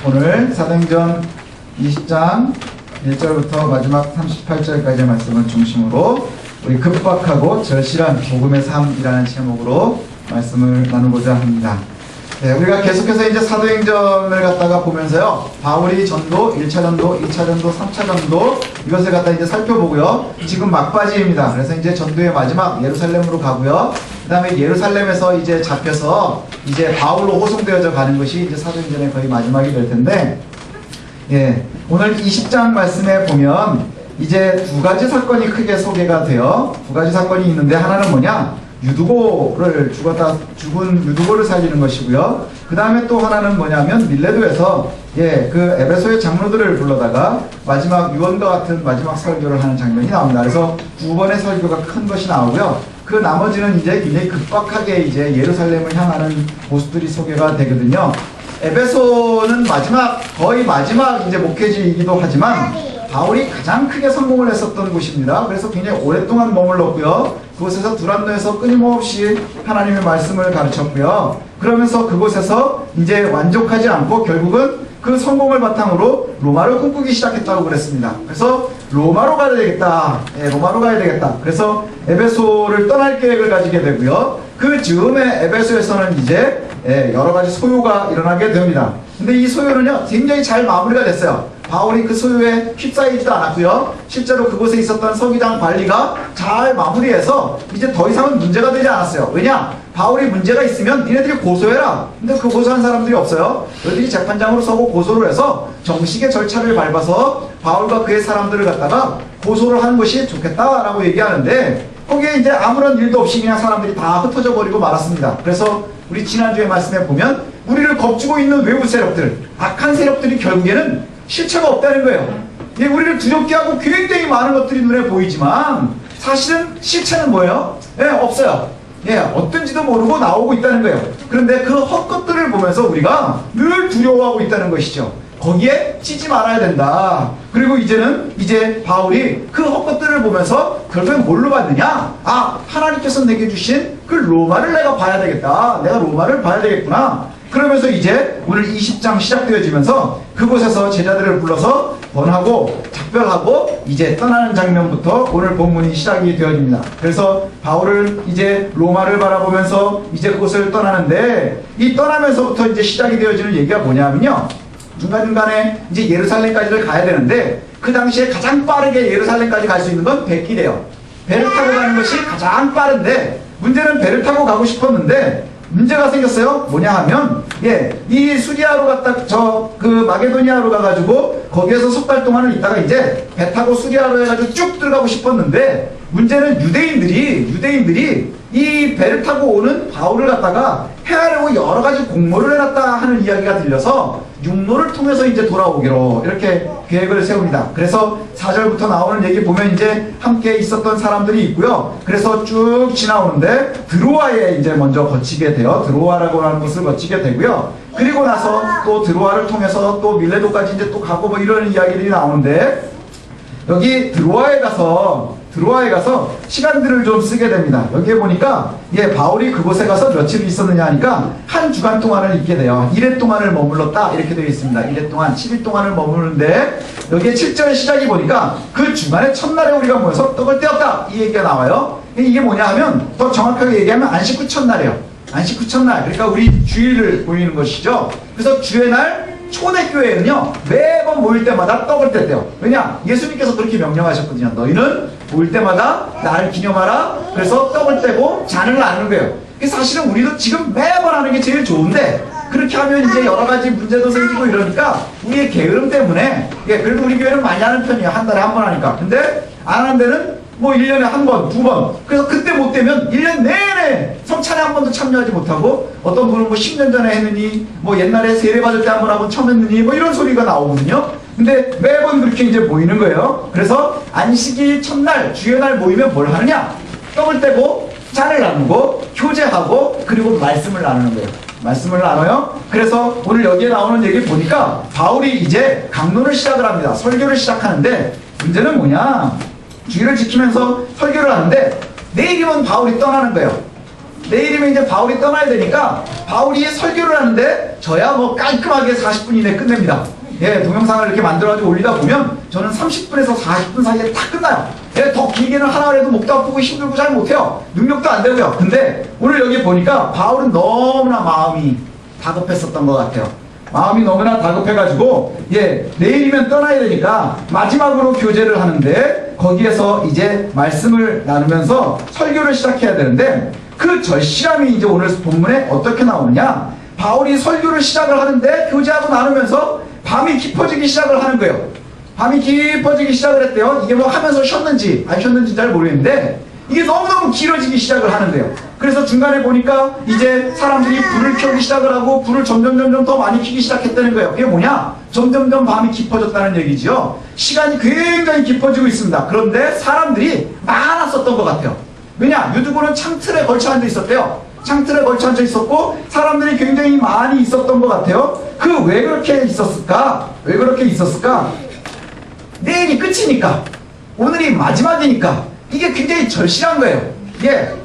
오늘 사도행전 20장 1절부터 마지막 38절까지의 말씀을 중심으로 우리 급박하고 절실한 복음의 삶이라는 제목으로 말씀을 나누고자 합니다. 우리가 계속해서 이제 사도행전을 갖다가 보면서요, 바울이 전도, 1차 전도, 2차 전도, 3차 전도, 이것을 갖다 이제 살펴보고요, 지금 막바지입니다. 그래서 이제 전도의 마지막 예루살렘으로 가고요, 그 다음에 예루살렘에서 이제 잡혀서 이제 바울로 호송되어져 가는 것이 이제 사도행전의 거의 마지막이 될 텐데, 오늘 20장 말씀에 보면 이제 두 가지 사건이 크게 소개가 돼요. 두 가지 사건이 있는데, 하나는 뭐냐? 죽은 유두고를 살리는 것이고요. 그 다음에 또 하나는 뭐냐면 밀레도에서 그 에베소의 장로들을 불러다가 마지막 유언과 같은 마지막 설교를 하는 장면이 나옵니다. 그래서 두 번의 설교가 큰 것이 나오고요. 그 나머지는 이제 굉장히 급박하게 이제 예루살렘을 향하는 모습들이 소개가 되거든요. 에베소는 거의 마지막 이제 목회지이기도 하지만 바울이 가장 크게 성공을 했었던 곳입니다. 그래서 굉장히 오랫동안 머물렀고요. 그곳에서 두란노에서 끊임없이 하나님의 말씀을 가르쳤고요. 그러면서 그곳에서 이제 만족하지 않고 결국은 그 성공을 바탕으로 로마를 꿈꾸기 시작했다고 그랬습니다. 그래서 로마로 가야 되겠다. 로마로 가야 되겠다. 그래서 에베소를 떠날 계획을 가지게 되고요. 그 즈음에 에베소에서는 이제 여러 가지 소요가 일어나게 됩니다. 근데 이 소요는요, 굉장히 잘 마무리가 됐어요. 바울이 그 소요에 휩싸이지도 않았고요. 실제로 그곳에 있었던 서기장 관리가 잘 마무리해서 이제 더 이상은 문제가 되지 않았어요. 왜냐? 바울이 문제가 있으면 니네들이 고소해라. 근데 그 고소한 사람들이 없어요. 너희들이 재판장으로 서고 고소를 해서 정식의 절차를 밟아서 바울과 그의 사람들을 갖다가 고소를 하는 것이 좋겠다라고 얘기하는데, 거기에 이제 아무런 일도 없이 그냥 사람들이 다 흩어져 버리고 말았습니다. 그래서 우리 지난주에 말씀에 보면 우리를 겁주고 있는 외부 세력들, 악한 세력들이 결국에는 실체가 없다는 거예요. 우리를 두렵게 하고 굉장히 많은 것들이 눈에 보이지만 사실은 실체는 뭐예요? 없어요. 어떤지도 모르고 나오고 있다는 거예요. 그런데 그 헛것들을 보면서 우리가 늘 두려워하고 있다는 것이죠. 거기에 찌지 말아야 된다. 그리고 이제 바울이 그 헛것들을 보면서 결국엔 뭘로 받느냐? 하나님께서 내게 주신 그 로마를 내가 봐야 되겠다. 내가 로마를 봐야 되겠구나. 그러면서 이제 오늘 20장 시작되어지면서 그곳에서 제자들을 불러서 번하고 작별하고 이제 떠나는 장면부터 오늘 본문이 시작이 되어집니다. 그래서 바울은 이제 로마를 바라보면서 이제 그곳을 떠나는데, 이 떠나면서부터 이제 시작이 되어지는 얘기가 뭐냐면요, 중간중간에 이제 예루살렘까지를 가야 되는데, 그 당시에 가장 빠르게 예루살렘까지 갈 수 있는 건 배길이에요. 배를 타고 가는 것이 가장 빠른데, 문제는 배를 타고 가고 싶었는데 문제가 생겼어요. 뭐냐 하면, 이 수리아로 마게도니아로 가가지고 거기에서 석 달 동안은 있다가 이제 배 타고 수리아로 해가지고 쭉 들어가고 싶었는데, 문제는 유대인들이 이 배를 타고 오는 바울을 갖다가 해하려고 여러 가지 공모를 해놨다 하는 이야기가 들려서 육로를 통해서 이제 돌아오기로 이렇게 계획을 세웁니다. 그래서 4절부터 나오는 얘기 보면 이제 함께 있었던 사람들이 있고요. 그래서 쭉 지나오는데 드로아에 이제 먼저 거치게 돼요. 드로아라고 하는 곳을 거치게 되고요. 그리고 나서 또 드로아를 통해서 또 밀레도까지 이제 또 가고 뭐 이런 이야기들이 나오는데, 여기 드로아에 가서 시간들을 좀 쓰게 됩니다. 여기에 보니까 바울이 그곳에 가서 며칠 있었느냐 하니까 한 주간 동안을 있게 돼요. 1회 동안을 머물렀다 이렇게 되어 있습니다. 1회 동안 7일 동안을 머무르는데, 여기에 7절 시작이 보니까 그 주간의 첫날에 우리가 모여서 떡을 떼었다 이 얘기가 나와요. 이게 뭐냐 하면, 더 정확하게 얘기하면 안식 후 첫날이에요. 안식 후 첫날, 그러니까 우리 주일을 보이는 것이죠. 그래서 주의 날 초대교회는요, 매번 모일 때마다 떡을 뗐대요. 왜냐? 예수님께서 그렇게 명령하셨거든요. 너희는 모일 때마다 나를 기념하라. 그래서 떡을 떼고 잔을 나누는 거예요. 사실은 우리도 지금 매번 하는 게 제일 좋은데, 그렇게 하면 이제 여러 가지 문제도 생기고 이러니까 우리의 게으름 때문에, 그래도 우리 교회는 많이 하는 편이에요. 한 달에 한 번 하니까. 근데 안 하는 데는 뭐 1년에 한 번, 두 번. 그래서 그때 못 되면 1년 내내 성찬에 한 번도 참여하지 못하고, 어떤 분은 뭐 10년 전에 했느니, 뭐 옛날에 세례 받을 때 한 번 하고 처음 했느니, 뭐 이런 소리가 나오거든요. 근데 매번 그렇게 이제 모이는 거예요. 그래서 안식일 첫날, 주의 날 모이면 뭘 하느냐? 떡을 떼고, 잔을 나누고, 교제하고, 그리고 말씀을 나누는 거예요. 말씀을 나눠요. 그래서 오늘 여기에 나오는 얘기 보니까 바울이 이제 강론을 시작을 합니다. 설교를 시작하는데, 문제는 뭐냐? 주의를 지키면서 설교를 하는데, 내일이면 바울이 떠나는 거예요. 내일이면 이제 바울이 떠나야 되니까 바울이 설교를 하는데 저야 뭐 깔끔하게 40분 이내에 끝냅니다. 예, 동영상을 이렇게 만들어가지고 올리다 보면 저는 30분에서 40분 사이에 다 끝나요. 예, 더 길게는 하나 해도 목도 아프고 힘들고 잘 못해요. 능력도 안 되고요. 근데 오늘 여기 보니까 바울은 너무나 마음이 다급했었던 것 같아요. 마음이 너무나 다급해가지고 내일이면 떠나야 되니까 마지막으로 교제를 하는데 거기에서 이제 말씀을 나누면서 설교를 시작해야 되는데 그 절실함이 이제 오늘 본문에 어떻게 나오느냐, 바울이 설교를 시작을 하는데 교제하고 나누면서 밤이 깊어지기 시작을 하는 거예요. 밤이 깊어지기 시작을 했대요. 이게 뭐 하면서 쉬었는지 안 쉬었는지 잘 모르겠는데 이게 너무너무 길어지기 시작을 하는데요. 그래서 중간에 보니까 이제 사람들이 불을 켜기 시작을 하고 불을 점점 더 많이 켜기 시작했다는 거예요. 그게 뭐냐? 점점 밤이 깊어졌다는 얘기지요. 시간이 굉장히 깊어지고 있습니다. 그런데 사람들이 많았었던 것 같아요. 왜냐? 유두고는 창틀에 걸쳐 앉아 있었대요. 창틀에 걸쳐 앉아 있었고 사람들이 굉장히 많이 있었던 것 같아요. 왜 그렇게 있었을까? 왜 그렇게 있었을까? 내일이 끝이니까, 오늘이 마지막이니까 이게 굉장히 절실한 거예요.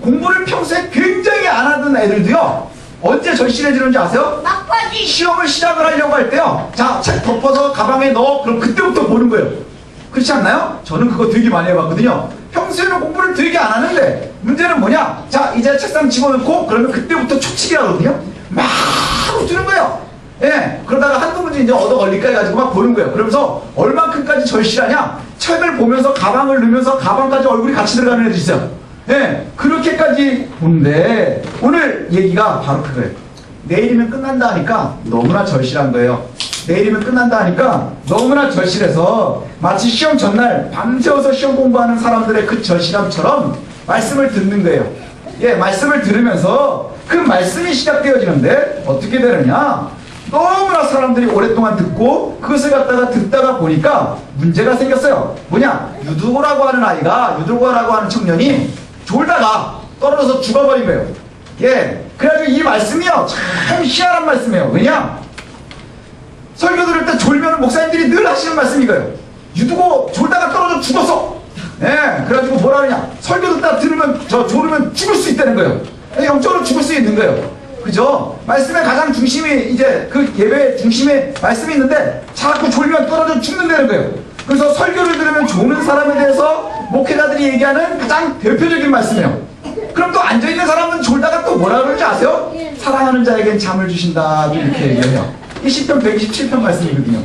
공부를 평소에 굉장히 안 하던 애들도요, 언제 절실해지는지 아세요? 막바지 시험을 시작을 하려고 할 때요, 자, 책 덮어서 가방에 넣어. 그럼 그때부터 보는 거예요. 그렇지 않나요? 저는 그거 되게 많이 해봤거든요. 평소에는 공부를 되게 안 하는데 문제는 뭐냐? 자, 이제 책상 집어넣고 그러면 그때부터 초치기 하거든요. 막 주는 거예요. 그러다가 한두 문제 이제 얻어 걸릴까 해가지고 막 보는 거예요. 그러면서 얼만큼까지 절실하냐? 책을 보면서 가방을 넣으면서 가방까지 얼굴이 같이 들어가는 애들 있어요. 그렇게까지 보는데 오늘 얘기가 바로 그거예요. 내일이면 끝난다 하니까 너무나 절실한 거예요. 내일이면 끝난다 하니까 너무나 절실해서 마치 시험 전날 밤새워서 시험 공부하는 사람들의 그 절실함처럼 말씀을 듣는 거예요. 말씀을 들으면서 그 말씀이 시작되어지는데 어떻게 되느냐? 너무나 사람들이 오랫동안 듣고 그것을 갖다가 듣다가 보니까 문제가 생겼어요. 뭐냐? 유두고라고 하는 아이가, 유두고라고 하는 청년이 졸다가 떨어져서 죽어버린 거예요. 그래가지고 이 말씀이요, 참 희한한 말씀이에요. 왜냐? 설교 들을 때 졸면 목사님들이 늘 하시는 말씀이거예요. 유두고 졸다가 떨어져 죽었어. 그래가지고 뭐라 그러냐? 설교 듣다 들으면 졸으면 죽을 수 있다는 거예요. 영적으로 죽을 수 있는 거예요. 그죠? 말씀의 가장 중심이 이제 그 예배의 중심에 말씀이 있는데 자꾸 졸면 떨어져 죽는다는 거예요. 그래서 설교를 들으면 조는 사람에 대해서 목회자들이 얘기하는 가장 대표적인 말씀이에요. 그럼 또 앉아있는 사람은 졸다가 또 뭐라 그러는지 아세요? 사랑하는 자에겐 잠을 주신다, 이렇게 얘기해요. 이 시편 127편 말씀이거든요.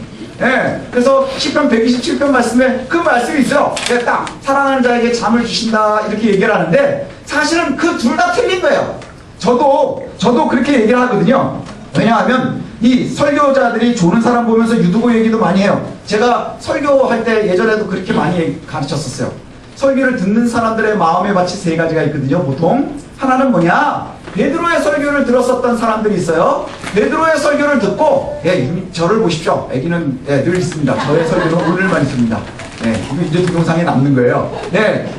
그래서 시편 127편 말씀에 그 말씀이 있어요. 딱 사랑하는 자에게 잠을 주신다, 이렇게 얘기를 하는데 사실은 그 둘 다 틀린 거예요. 저도 그렇게 얘기를 하거든요. 왜냐하면 이 설교자들이 조는 사람 보면서 유두고 얘기도 많이 해요. 제가 설교할 때 예전에도 그렇게 많이 가르쳤었어요. 설교를 듣는 사람들의 마음에 마치 세 가지가 있거든요. 보통 하나는 뭐냐? 베드로의 설교를 들었었던 사람들이 있어요. 베드로의 설교를 듣고 저를 보십시오. 애기는 늘 있습니다. 저의 설교는 오늘만 있습니다. 이거 이제 동영상에 남는 거예요.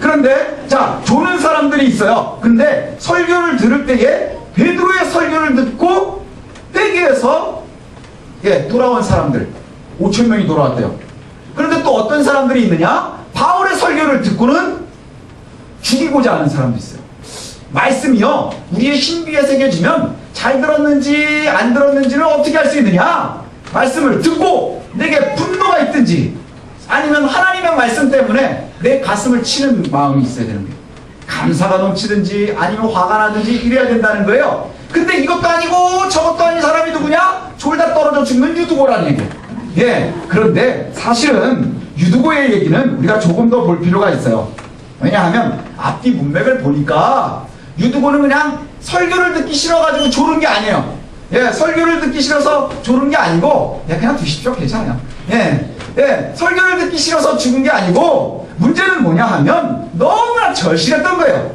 그런데 자, 조는 사람들이 있어요. 근데 설교를 들을 때에 베드로의 설교를 듣고 떼기에서 돌아온 사람들 5,000명이 돌아왔대요. 그런데 또 어떤 사람들이 있느냐? 바울의 설교를 듣고는 죽이고자 하는 사람도 있어요. 말씀이요, 우리의 신비에 새겨지면 잘 들었는지 안 들었는지를 어떻게 알 수 있느냐? 말씀을 듣고 내게 분노가 있든지 아니면 하나님의 말씀 때문에 내 가슴을 치는 마음이 있어야 되는 거예요. 감사가 넘치든지 아니면 화가 나든지 이래야 된다는 거예요. 근데 이것도 아니고 저것도 아닌 사람이 누구냐? 졸다 떨어져 죽는 유두고라는 얘기예요. 그런데 사실은 유두고의 얘기는 우리가 조금 더 볼 필요가 있어요. 왜냐하면 앞뒤 문맥을 보니까 유두고는 그냥 설교를 듣기 싫어가지고 졸은 게 아니에요. 설교를 듣기 싫어서 졸은 게 아니고 그냥 두십시오. 괜찮아요. 설교를 듣기 싫어서 죽은 게 아니고 문제는 뭐냐 하면 너무나 절실했던 거예요.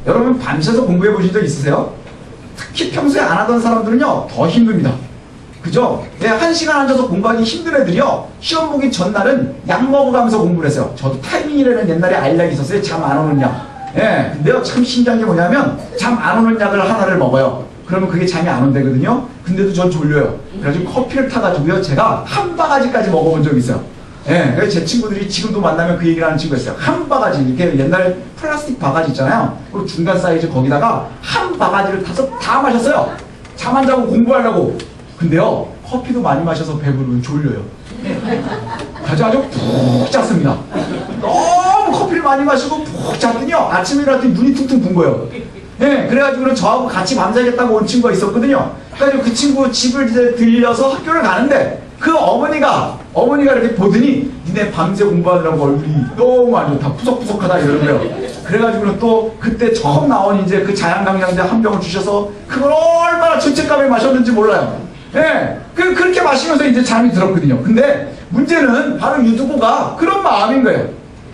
여러분 밤새서 공부해 보신 적 있으세요? 특히 평소에 안 하던 사람들은요 더 힘듭니다. 그죠? 1시간 앉아서 공부하기 힘든 애들이요 시험 보기 전날은 약 먹어가면서 공부를 했어요. 저도 타이밍이라는 옛날에 알약이 있었어요. 잠 안 오는 약. 근데요 참 신기한 게 뭐냐면 잠 안 오는 약을 하나를 먹어요. 그러면 그게 잠이 안 온대거든요. 근데도 전 졸려요. 그래가지고 커피를 타가지고요 제가 한 바가지까지 먹어본 적이 있어요. 예, 그래서 제 친구들이 지금도 만나면 그 얘기를 하는 친구가 있어요. 한 바가지, 이렇게 옛날 플라스틱 바가지 있잖아요. 그리고 중간 사이즈 거기다가 한 바가지를 다 마셨어요. 잠 안 자고 공부하려고. 근데요, 커피도 많이 마셔서 배부르면 졸려요. 아주 푹 잤습니다. 너무 커피를 많이 마시고 푹 잤더니요, 아침에 일어났더니 눈이 퉁퉁 분 거예요. 예, 그래가지고는 저하고 같이 밤새겠다고 온 친구가 있었거든요. 그래가지고 그 친구 집을 이제 들려서 학교를 가는데 그 어머니가 이렇게 보더니 니네 밤새 공부하느라고 얼굴이 너무 안 좋다, 푸석푸석하다 이러는 거예요. 그래가지고는 또 그때 처음 나온 이제 그 자양강장제 한 병을 주셔서 그걸 얼마나 죄책감에 마셨는지 몰라요. 예, 그렇게 마시면서 이제 잠이 들었거든요. 근데 문제는 바로 유두보가 그런 마음인 거예요.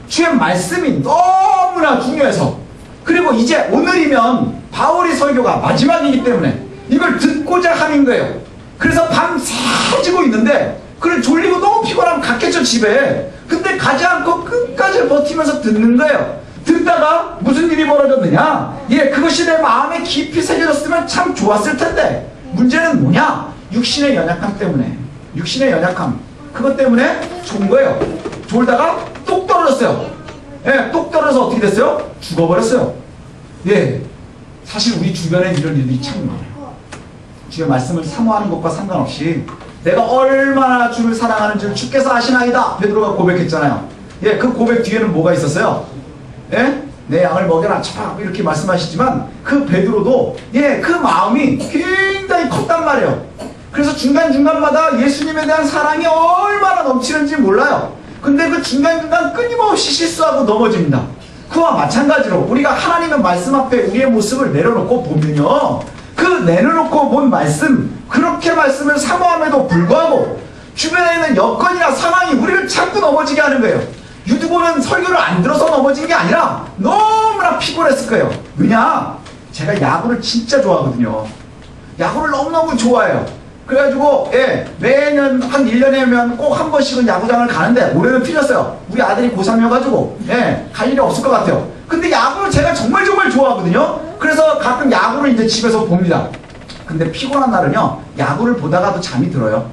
주의 말씀이 너무나 중요해서. 그리고 이제 오늘이면 바울의 설교가 마지막이기 때문에 이걸 듣고자 하는 거예요. 그래서 밤새 지고 있는데 그래 졸리고 너무 피곤하면 갔겠죠 집에. 근데 가지 않고 끝까지 버티면서 듣는 거예요. 듣다가 무슨 일이 벌어졌느냐, 예, 그것이 내 마음에 깊이 새겨졌으면 참 좋았을 텐데 문제는 뭐냐, 육신의 연약함 때문에. 육신의 연약함, 그것 때문에 좋은 거예요. 졸다가 똑 떨어졌어요. 예, 똑 떨어져서 어떻게 됐어요? 죽어버렸어요. 예, 사실 우리 주변에 이런 일들이 참 많아요. 주의 말씀을 사모하는 것과 상관없이 내가 얼마나 주를 사랑하는지를 주께서 아시나이다, 베드로가 고백했잖아요. 예, 그 고백 뒤에는 뭐가 있었어요? 예? 내 양을 먹여라 이렇게 말씀하시지만 그 베드로도 예, 그 마음이 굉장히 컸단 말이에요. 그래서 중간중간마다 예수님에 대한 사랑이 얼마나 넘치는지 몰라요. 근데 그 중간중간 끊임없이 실수하고 넘어집니다. 그와 마찬가지로 우리가 하나님의 말씀 앞에 우리의 모습을 내려놓고 보면요, 그 내려놓고 본 말씀, 그렇게 말씀을 사모함에도 불구하고 주변에 있는 여건이나 상황이 우리를 자꾸 넘어지게 하는 거예요. 유두보는 설교를 안 들어서 넘어진 게 아니라 너무나 피곤했을 거예요. 왜냐? 제가 야구를 진짜 좋아하거든요. 야구를 너무너무 좋아해요. 그래가지고 예, 매년 한 1년에면 꼭 한 번씩은 야구장을 가는데 올해는 틀렸어요. 우리 아들이 고3이어가지고 예, 갈 일이 없을 것 같아요. 근데 야구를 제가 정말 좋아하거든요. 그래서 가끔 야구를 이제 집에서 봅니다. 근데 피곤한 날은요, 야구를 보다가도 잠이 들어요.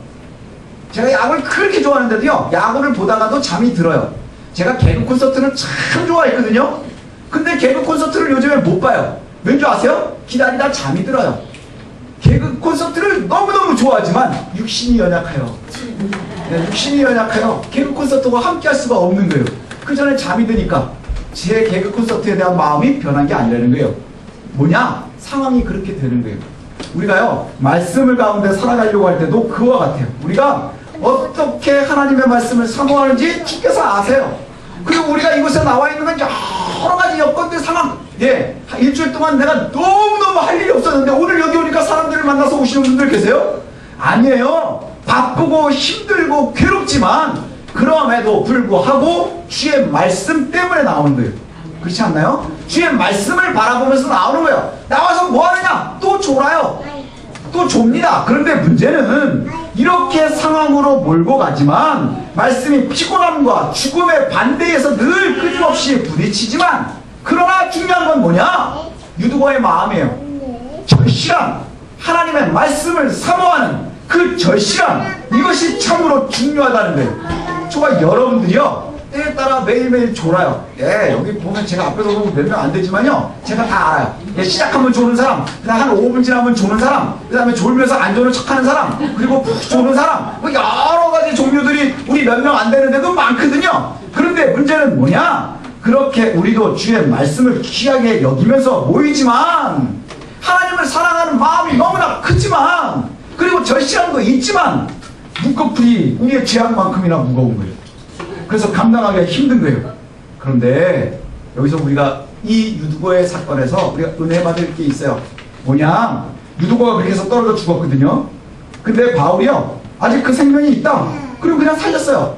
제가 야구를 그렇게 좋아하는데도요, 야구를 보다가도 잠이 들어요. 제가 개그 콘서트는 참 좋아했거든요. 근데 개그 콘서트를 요즘에 못 봐요. 왠 줄 아세요? 기다리다 잠이 들어요. 개그 콘서트를 너무너무 좋아하지만 육신이 연약해요. 네, 육신이 연약해요. 개그 콘서트와 함께 할 수가 없는 거예요. 그 전에 잠이 드니까 제 개그 콘서트에 대한 마음이 변한 게 아니라는 거예요. 뭐냐? 상황이 그렇게 되는 거예요. 우리가요, 말씀을 가운데 살아가려고 할 때도 그와 같아요. 우리가 어떻게 하나님의 말씀을 사모하는지 주께서 아세요. 그리고 우리가 이곳에 나와 있는 건 여러 가지 여건들, 상황, 예, 일주일 동안 내가 너무너무 할 일이 없었는데 오늘 여기 오니까 사람들을 만나서 오시는 분들 계세요? 아니에요. 바쁘고 힘들고 괴롭지만 그럼에도 불구하고 주의 말씀 때문에 나오는 거예요. 그렇지 않나요? 주의 말씀을 바라보면서 나오는 거예요. 나와서 뭐 하느냐? 또 졸아요. 또 좁니다. 그런데 문제는 이렇게 상황으로 몰고 가지만 말씀이 피곤함과 죽음의 반대에서 늘 끊임없이 부딪히지만, 그러나 중요한 건 뭐냐? 유두보의 마음이에요. 절실한 하나님의 말씀을 사모하는 그 절실함, 이것이 참으로 중요하다는 거예요. 저와 여러분들이요, 때에 따라 매일매일 졸아요. 예, 여기 보면 제가 앞에서 보면 몇 명 안 되지만요, 제가 다 알아요. 예, 시작하면 조는 사람, 그다음 한 5분 지나면 조는 사람, 그 다음에 졸면서 안 조는 척하는 사람, 그리고 푹 조는 사람, 뭐 여러 가지 종류들이 우리 몇 명 안 되는데도 많거든요. 그런데 문제는 뭐냐? 그렇게 우리도 주의 말씀을 귀하게 여기면서 모이지만, 하나님을 사랑하는 마음이 너무나 크지만, 그리고 절실함도 있지만, 눈꺼풀이 우리의 죄악만큼이나 무거운 거예요. 그래서 감당하기가 힘든 거예요. 그런데 여기서 우리가 이 유두보의 사건에서 우리가 은혜 받을 게 있어요. 뭐냐? 유두보가 그렇게 해서 떨어져 죽었거든요. 근데 바울이요, 아직 그 생명이 있다. 그리고 그냥 살렸어요.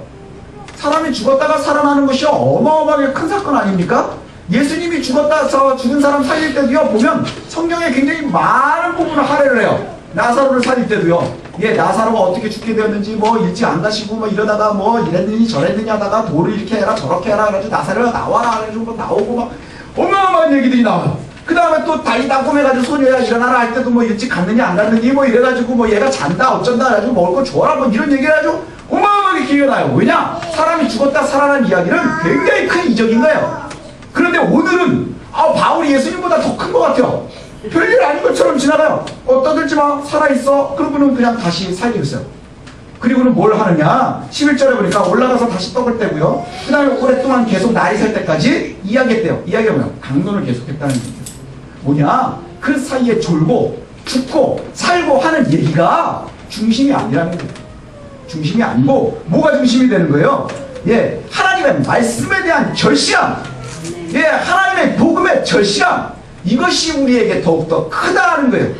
사람이 죽었다가 살아나는 것이 어마어마하게 큰 사건 아닙니까? 예수님이 죽었다서 죽은 사람 살릴 때도요, 보면 성경에 굉장히 많은 부분을 할애를 해요. 나사로를 살릴 때도요, 예, 나사로가 어떻게 죽게 되었는지 뭐 일찍 안 가시고 뭐 이러다가 뭐 이랬느니 저랬느니 하다가 돌을 이렇게 해라 저렇게 해라 그래가지고 나사로가 나와라 그래가지고 뭐 나오고 막 어마어마한 얘기들이 나와요. 그 다음에 또 다리다 꼬매가지고 소녀야 일어나라 할 때도 뭐 일찍 갔느니 안 갔느니 뭐 이래가지고 뭐 얘가 잔다 어쩐다 해가지고 먹을 거 줘라 뭐 이런 얘기를 해가지고 어마어마하게 기회가 나요. 왜냐? 사람이 죽었다 살아난 이야기는 굉장히 큰 이적인 거예요. 그런데 오늘은 바울이 예수님보다 더 큰 것 같아요. 별일 아닌 것처럼 지나가요. 떠들지 마, 살아있어. 그러고는 그냥 다시 살게 있어요. 그리고는 뭘 하느냐? 11절에 보니까 올라가서 다시 떡을 떼고요. 그 다음에 오랫동안 계속 날이 살 때까지 이야기했대요. 이야기가 뭐야? 강론을 계속했다는 얘기예요. 뭐냐? 그 사이에 졸고 죽고 살고 하는 얘기가 중심이 아니라는 거예요. 중심이 아니고 뭐가 중심이 되는 거예요? 예, 하나님의 말씀에 대한 절실함, 예, 하나님의 복음의 절실함, 이것이 우리에게 더욱더 크다는 거예요.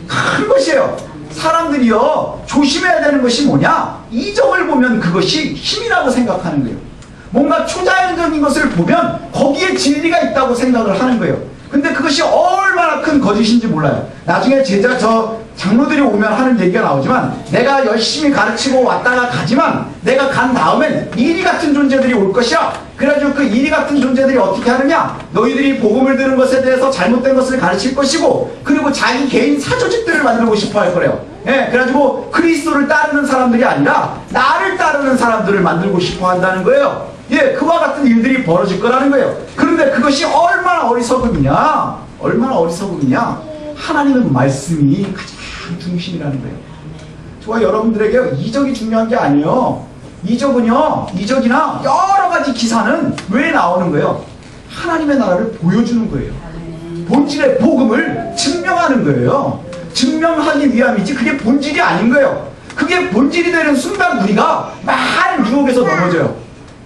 큰 것이에요. 사람들이요, 조심해야 되는 것이 뭐냐? 이적을 보면 그것이 힘이라고 생각하는 거예요. 뭔가 초자연적인 것을 보면 거기에 진리가 있다고 생각을 하는 거예요. 근데 그것이 얼마나 큰 거짓인지 몰라요. 나중에 장로들이 오면 하는 얘기가 나오지만, 내가 열심히 가르치고 왔다가 가지만 내가 간 다음엔 이리 같은 존재들이 올 것이야. 그래가지고 그 이리 같은 존재들이 어떻게 하느냐? 너희들이 복음을 들은 것에 대해서 잘못된 것을 가르칠 것이고, 그리고 자기 개인 사조직들을 만들고 싶어 할 거래요. 예, 그래가지고 그리스도를 따르는 사람들이 아니라 나를 따르는 사람들을 만들고 싶어 한다는 거예요. 예, 그와 같은 일들이 벌어질 거라는 거예요. 그런데 그것이 얼마나 어리석음이냐? 얼마나 어리석음이냐? 하나님의 말씀이 가장 중심이라는 거예요. 저와 여러분들에게 이적이 중요한 게 아니에요. 이적이나 여러 가지 기사는 왜 나오는 거예요? 하나님의 나라를 보여주는 거예요. 본질의 복음을 증명하는 거예요. 증명하기 위함이지 그게 본질이 아닌 거예요. 그게 본질이 되는 순간 우리가 많은 유혹에서 넘어져요.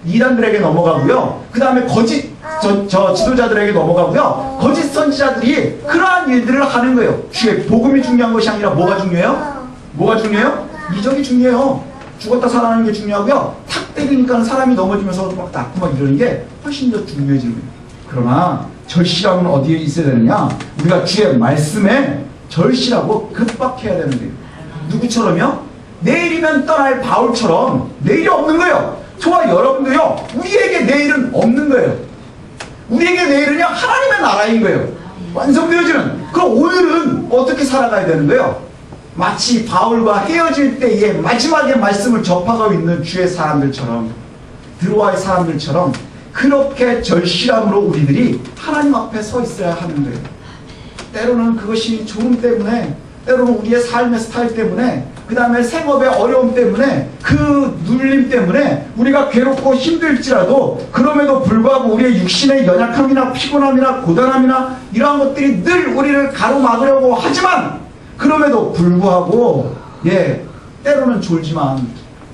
이단들에게 넘어가고요. 그 다음에 거짓 지도자들에게 넘어가고요. 거짓 선지자들이 그러한 일들을 하는 거예요. 주의 복음이 중요한 것이 아니라 뭐가 중요해요? 뭐가 중요해요? 이적이 중요해요. 죽었다 살아나는 게 중요하고요. 탁 때리니까 사람이 넘어지면서 막 낫고 막 이러는 게 훨씬 더 중요해지는 거예요. 그러나 절실함은 어디에 있어야 되느냐? 우리가 주의 말씀에 절실하고 급박해야 되는 거예요. 누구처럼요? 내일이면 떠날 바울처럼 내일이 없는 거예요. 저와 여러분도요, 우리에게 내일은 없는 거예요. 우리에게 내일은요, 하나님의 나라인 거예요. 완성되어지는. 그럼 오늘은 어떻게 살아가야 되는 거예요? 마치 바울과 헤어질 때의 마지막에 말씀을 접하고 있는 주의 사람들처럼, 드로아의 사람들처럼 그렇게 절실함으로 우리들이 하나님 앞에 서 있어야 하는 거예요. 때로는 그것이 조름 때문에, 때로는 우리의 삶의 스타일 때문에, 그 다음에 생업의 어려움 때문에, 그 눌림 때문에 우리가 괴롭고 힘들지라도 그럼에도 불구하고 우리의 육신의 연약함이나 피곤함이나 고단함이나 이러한 것들이 늘 우리를 가로막으려고 하지만, 그럼에도 불구하고 때로는 졸지만,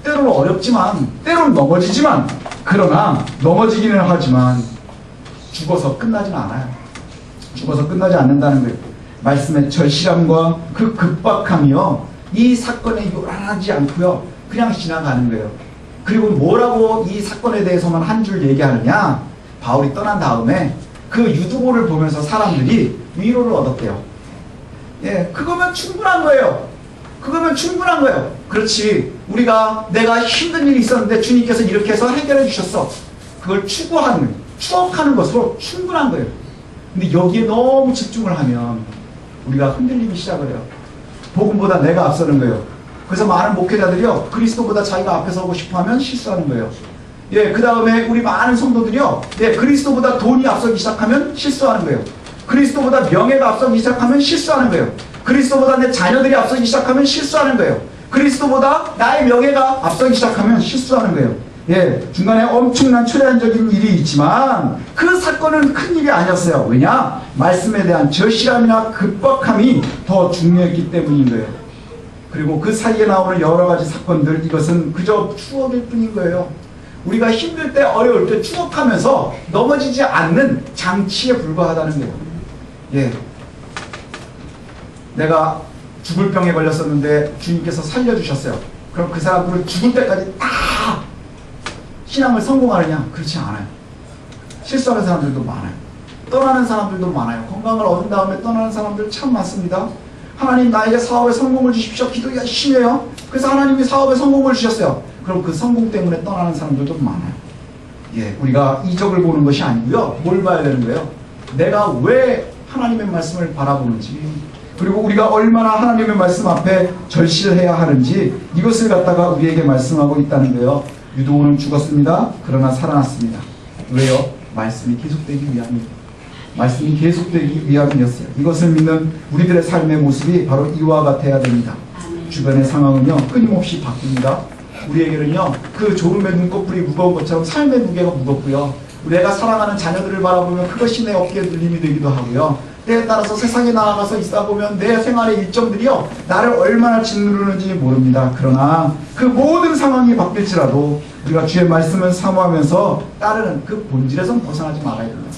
때로는 어렵지만, 때로는 넘어지지만, 그러나 넘어지기는 하지만 죽어서 끝나지는 않아요. 죽어서 끝나지 않는다는 거예요. 말씀의 절실함과 그 급박함이요, 이 사건에 요란하지 않고요, 그냥 지나가는 거예요. 그리고 뭐라고 이 사건에 대해서만 한 줄 얘기하느냐? 바울이 떠난 다음에 그 유두보를 보면서 사람들이 위로를 얻었대요. 예, 그거면 충분한 거예요. 그거면 충분한 거예요. 그렇지, 내가 힘든 일이 있었는데 주님께서 이렇게 해서 해결해 주셨어. 그걸 추구하는 거예요. 추억하는 것으로 충분한 거예요. 근데 여기에 너무 집중을 하면 우리가 흔들리기 시작을 해요. 복음보다 내가 앞서는 거예요. 그래서 많은 목회자들이요, 그리스도보다 자기가 앞에 서고 싶어하면 실수하는 거예요. 예, 그 다음에 우리 많은 성도들이요, 그리스도보다 돈이 앞서기 시작하면 실수하는 거예요. 그리스도보다 명예가 앞서기 시작하면 실수하는 거예요. 그리스도보다 내 자녀들이 앞서기 시작하면 실수하는 거예요. 그리스도보다 나의 명예가 앞서기 시작하면 실수하는 거예요. 예, 중간에 엄청난 초래한적인 일이 있지만 그 사건은 큰 일이 아니었어요. 왜냐? 말씀에 대한 절실함이나 급박함이 더 중요했기 때문인 거예요. 그리고 그 사이에 나오는 여러 가지 사건들, 이것은 그저 추억일 뿐인 거예요. 우리가 힘들 때, 어려울 때 추억하면서 넘어지지 않는 장치에 불과하다는 거예요. 예, 내가 죽을 병에 걸렸었는데 주님께서 살려주셨어요. 그럼 그 사람들을 죽을 때까지 다 신앙을 성공하느냐? 그렇지 않아요. 실수하는 사람들도 많아요. 떠나는 사람들도 많아요. 건강을 얻은 다음에 떠나는 사람들 참 많습니다. 하나님, 나에게 사업에 성공을 주십시오. 기도 열심히 해요. 그래서 하나님이 사업에 성공을 주셨어요. 그럼 그 성공 때문에 떠나는 사람들도 많아요. 예, 우리가 이적을 보는 것이 아니고요, 뭘 봐야 되는 거예요? 내가 왜 하나님의 말씀을 바라보는지, 그리고 우리가 얼마나 하나님의 말씀 앞에 절실해야 하는지, 이것을 갖다가 우리에게 말씀하고 있다는 거예요. 유도고는 죽었습니다. 그러나 살아났습니다. 왜요? 말씀이 계속되기 위함입니다. 말씀이 계속되기 위함이었어요. 이것을 믿는 우리들의 삶의 모습이 바로 이와 같아야 됩니다. 주변의 상황은요 끊임없이 바뀝니다. 우리에게는요 그 졸음의 눈꺼풀이 무거운 것처럼 삶의 무게가 무겁고요, 내가 사랑하는 자녀들을 바라보면 그것이 내 어깨에 눌림이 되기도 하고요, 때에 따라서 세상에 나아가서 있다 보면 내 생활의 일정들이요 나를 얼마나 짓누르는지 모릅니다. 그러나 그 모든 상황이 바뀔지라도 우리가 주의 말씀을 사모하면서 따르는 그 본질에서 벗어나지 말아야 됩니다.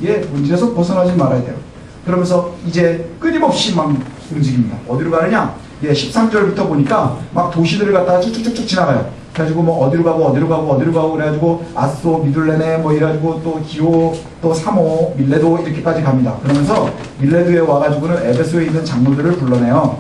예, 본질에서 벗어나지 말아야 돼요. 그러면서 이제 끊임없이 막 움직입니다. 어디로 가느냐? 예, 13절부터 보니까 막 도시들을 갖다가 쭉쭉쭉 지나가요. 그래가지고 뭐 어디로 가고 그래가지고 아소, 미둘레네 뭐 이래가지고 또 기오, 또 사모, 밀레도 이렇게까지 갑니다. 그러면서 밀레도에 와가지고는 에베소에 있는 장로들을 불러내요.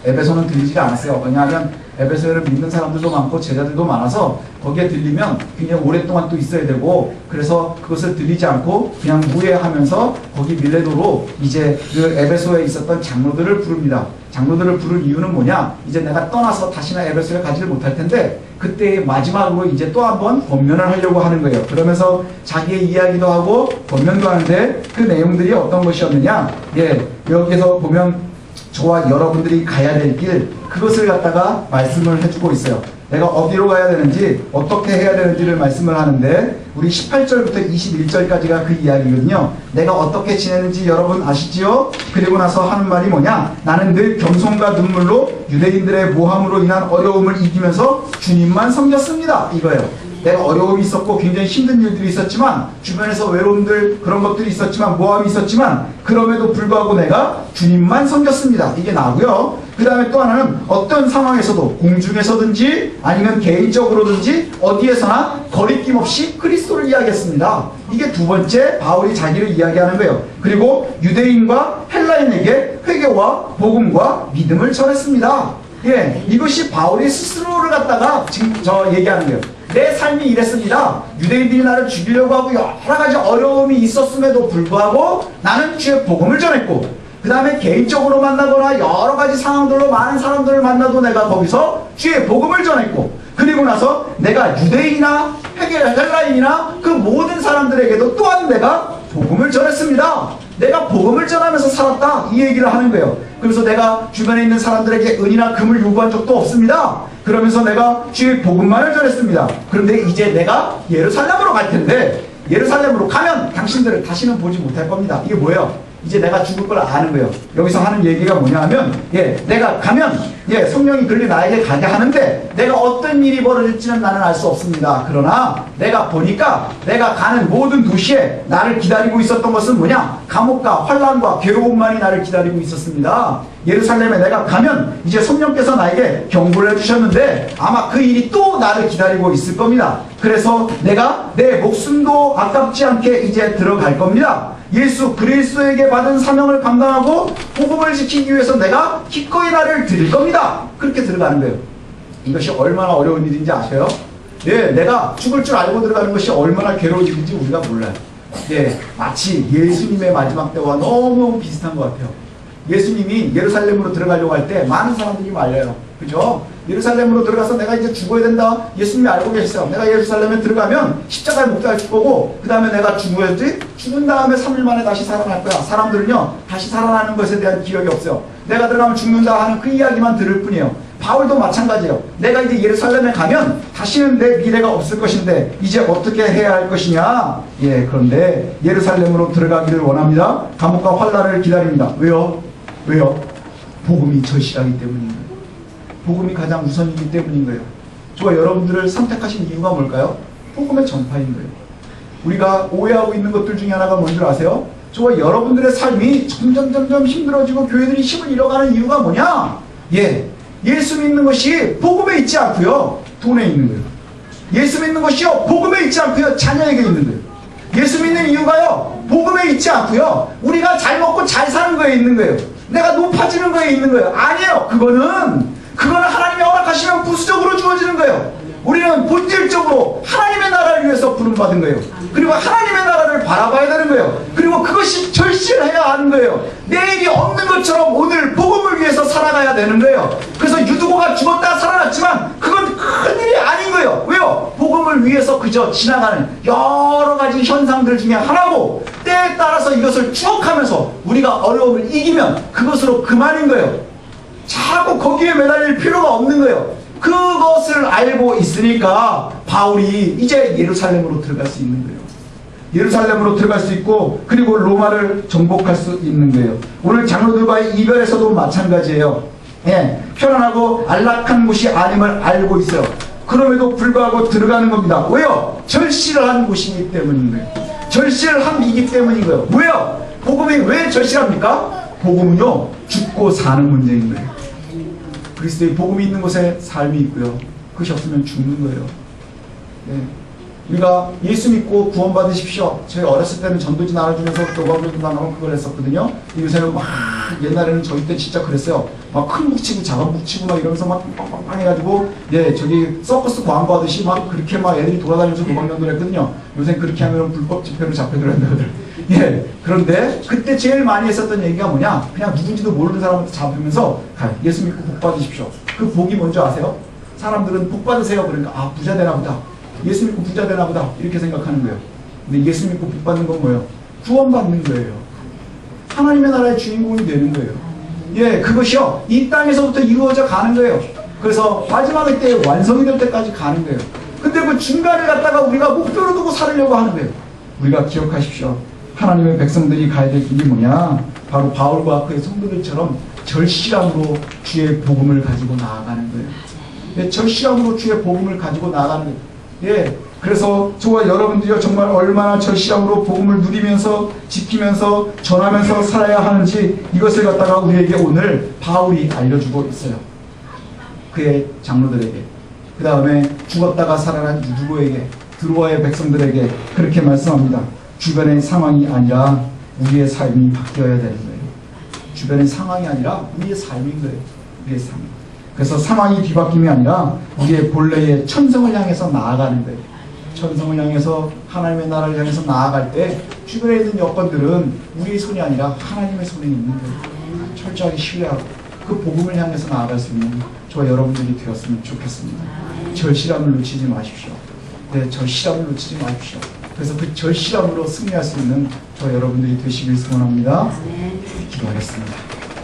에베소는 들리지 않았어요. 왜냐하면 에베소에는 믿는 사람들도 많고 제자들도 많아서 거기에 들리면 굉장히 오랫동안 또 있어야 되고, 그래서 그것을 들리지 않고 그냥 무예하면서 거기 밀레도로 이제 그 에베소에 있었던 장로들을 부릅니다. 장로들을 부른 이유는 뭐냐? 이제 내가 떠나서 다시는 에베소에 가지를 못할 텐데 그때 마지막으로 이제 또 한번 권면을 하려고 하는 거예요. 그러면서 자기의 이야기도 하고 권면도 하는데 그 내용들이 어떤 것이었느냐? 예, 여기서 보면 저와 여러분들이 가야 될 길, 그것을 갖다가 말씀을 해주고 있어요. 내가 어디로 가야 되는지, 어떻게 해야 되는지를 말씀을 하는데, 우리 18절부터 21절까지가 그 이야기거든요. 내가 어떻게 지내는지 여러분 아시지요? 그리고 나서 하는 말이 뭐냐? 나는 늘 겸손과 눈물로 유대인들의 모함으로 인한 어려움을 이기면서 주님만 섬겼습니다. 이거예요. 내가 어려움이 있었고 굉장히 힘든 일들이 있었지만, 주변에서 외로움들 그런 것들이 있었지만, 모함이 있었지만, 그럼에도 불구하고 내가 주님만 섬겼습니다. 이게 나고요. 그 다음에 또 하나는 어떤 상황에서도, 공중에서든지 아니면 개인적으로든지 어디에서나 거리낌 없이 그리스도를 이야기했습니다. 이게 두 번째 바울이 자기를 이야기하는 거예요. 그리고 유대인과 헬라인에게 회개와 복음과 믿음을 전했습니다. 예, 이것이 바울이 스스로를 갖다가 지금 얘기하는 거예요. 내 삶이 이랬습니다. 유대인들이 나를 죽이려고 하고 여러 가지 어려움이 있었음에도 불구하고 나는 주의 복음을 전했고, 그 다음에 개인적으로 만나거나 여러 가지 상황들로 많은 사람들을 만나도 내가 거기서 주의 복음을 전했고, 그리고 나서 내가 유대인이나 헬라인이나 그 모든 사람들에게도 또한 내가 복음을 전했습니다. 내가 복음을 전하면서 살았다, 이 얘기를 하는 거예요. 그래서 내가 주변에 있는 사람들에게 은이나 금을 요구한 적도 없습니다. 그러면서 내가 주의 복음만을 전했습니다. 그런데 이제 내가 예루살렘으로 갈 텐데, 예루살렘으로 가면 당신들을 다시는 보지 못할 겁니다. 이게 뭐예요? 이제 내가 죽을 걸 아는 거예요. 여기서 하는 얘기가 뭐냐 하면, 예, 내가 가면, 예, 성령이 그리 나에게 가게 하는데, 내가 어떤 일이 벌어질지는 나는 알 수 없습니다. 그러나, 내가 보니까, 내가 가는 모든 도시에 나를 기다리고 있었던 것은 뭐냐? 감옥과 환난과 괴로움만이 나를 기다리고 있었습니다. 예루살렘에 내가 가면, 이제 성령께서 나에게 경고를 해주셨는데, 아마 그 일이 또 나를 기다리고 있을 겁니다. 그래서 내가 내 목숨도 아깝지 않게 이제 들어갈 겁니다. 예수 그리스도에게 받은 사명을 감당하고 복음을 지키기 위해서 내가 기꺼이 나를 드릴 겁니다. 그렇게 들어가는 거예요. 이것이 얼마나 어려운 일인지 아세요? 예, 내가 죽을 줄 알고 들어가는 것이 얼마나 괴로운 일인지 우리가 몰라요. 예, 마치 예수님의 마지막 때와 너무 비슷한 것 같아요. 예수님이 예루살렘으로 들어가려고 할 때 많은 사람들이 말려요. 그죠? 예루살렘으로 들어가서 내가 이제 죽어야 된다. 예수님이 알고 계셨어요. 내가 예루살렘에 들어가면 십자가에 못 달릴 거고, 그 다음에 내가 죽어야지, 죽은 다음에 3일 만에 다시 살아날 거야. 사람들은요, 다시 살아나는 것에 대한 기억이 없어요. 내가 들어가면 죽는다 하는 그 이야기만 들을 뿐이에요. 바울도 마찬가지예요. 내가 이제 예루살렘에 가면 다시는 내 미래가 없을 것인데 이제 어떻게 해야 할 것이냐? 예, 그런데 예루살렘으로 들어가기를 원합니다. 감옥과 환난을 기다립니다. 왜요? 왜요? 복음이 절실하기 때문입니다. 복음이 가장 우선이기 때문인 거예요. 저와 여러분들을 선택하신 이유가 뭘까요? 복음의 전파인 거예요. 우리가 오해하고 있는 것들 중에 하나가 뭔지 아세요? 저와 여러분들의 삶이 점점 힘들어지고 교회들이 힘을 잃어가는 이유가 뭐냐? 예, 예수 믿는 것이 복음에 있지 않고요, 돈에 있는 거예요. 예수 믿는 것이요, 복음에 있지 않고요, 자녀에게 있는 거예요. 예수 믿는 이유가요, 복음에 있지 않고요, 우리가 잘 먹고 잘 사는 거에 있는 거예요. 내가 높아지는 거에 있는 거예요. 아니에요. 그거는 하나님이 허락하시면 부수적으로 주어지는 거예요. 우리는 본질적으로 하나님의 나라를 위해서 부름받은 거예요. 그리고 하나님의 나라를 바라봐야 되는 거예요. 그리고 그것이 절실해야 하는 거예요. 내일이 없는 것처럼 오늘 복음을 위해서 살아가야 되는 거예요. 그래서 유두고가 죽었다 살아났지만 그건 큰일이 아닌 거예요. 왜요? 그저 지나가는 여러 가지 현상들 중에 하나고, 때에 따라서 이것을 추억하면서 우리가 어려움을 이기면 그것으로 그만인 거예요. 자꾸 거기에 매달릴 필요가 없는 거예요. 그것을 알고 있으니까 바울이 이제 예루살렘으로 들어갈 수 있는 거예요. 예루살렘으로 들어갈 수 있고, 그리고 로마를 정복할 수 있는 거예요. 오늘 장로들과의 이별에서도 마찬가지예요. 예, 편안하고 안락한 곳이 아님을 알고 있어요. 그럼에도 불구하고 들어가는 겁니다. 왜요? 절실을 한 곳이기 때문인 거예요. 절실을 함이기 때문인 거예요. 왜요? 복음이 왜 절실합니까? 복음은요, 죽고 사는 문제인 거예요. 그리스도의 복음이 있는 곳에 삶이 있고요, 그것이 없으면 죽는 거예요. 예. 우리가 예수 믿고 구원받으십시오. 저희 어렸을 때는 전도지 나눠주면서 교감도 나누면 그걸 했었거든요. 요새는 막, 옛날에는 저희 때 진짜 그랬어요. 막 큰 북치고 작은 북치고 막 이러면서 막 빵빵빵 해가지고, 예, 저기 서커스 광고하듯이 막 그렇게 막 애들이 돌아다니면서 교감전도를 했거든요. 요새 그렇게 하면 불법 집회로 잡혀들어간다들. 예, 그런데 그때 제일 많이 했었던 얘기가 뭐냐? 그냥 누군지도 모르는 사람한테 잡으면서 예수 믿고 복 받으십시오. 그 복이 뭔지 아세요? 사람들은 복 받으세요. 그러니까 아, 부자 되나 보다. 예수 믿고 부자 되나 보다. 이렇게 생각하는 거예요. 근데 예수 믿고 복 받는 건 뭐예요? 구원받는 거예요. 하나님의 나라의 주인공이 되는 거예요. 예, 그것이요, 이 땅에서부터 이루어져 가는 거예요. 그래서 마지막의 때에 완성이 될 때까지 가는 거예요. 근데 그 중간을 갖다가 우리가 목표로 두고 살으려고 하는 거예요. 우리가 기억하십시오. 하나님의 백성들이 가야 될 길이 뭐냐? 바로 바울과 그의 성도들처럼 절실함으로 주의 복음을 가지고 나아가는 거예요. 예, 절실함으로 주의 복음을 가지고 나아가는 거예요. 예, 그래서 저와 여러분들이 정말 얼마나 절실함으로 복음을 누리면서 지키면서 전하면서 살아야 하는지, 이것을 갖다가 우리에게 오늘 바울이 알려주고 있어요. 그의 장로들에게, 그 다음에 죽었다가 살아난 유두보에게, 드로아의 백성들에게 그렇게 말씀합니다. 주변의 상황이 아니라 우리의 삶이 바뀌어야 되는 거예요. 주변의 상황이 아니라 우리의 삶인 거예요. 우리의 삶. 그래서 상황이 뒤바뀜이 아니라 우리의 본래의 천성을 향해서 나아가는 거예요. 천성을 향해서, 하나님의 나라를 향해서 나아갈 때 주변에 있는 여건들은 우리의 손이 아니라 하나님의 손에 있는 거예요. 철저하게 신뢰하고 그 복음을 향해서 나아갈 수 있는 저와 여러분들이 되었으면 좋겠습니다. 절실함을 놓치지 마십시오. 네, 절실함을 놓치지 마십시오. 그래서 그 절실함으로 승리할 수 있는 저와 여러분들이 되시길 소원합니다. 기도하겠습니다.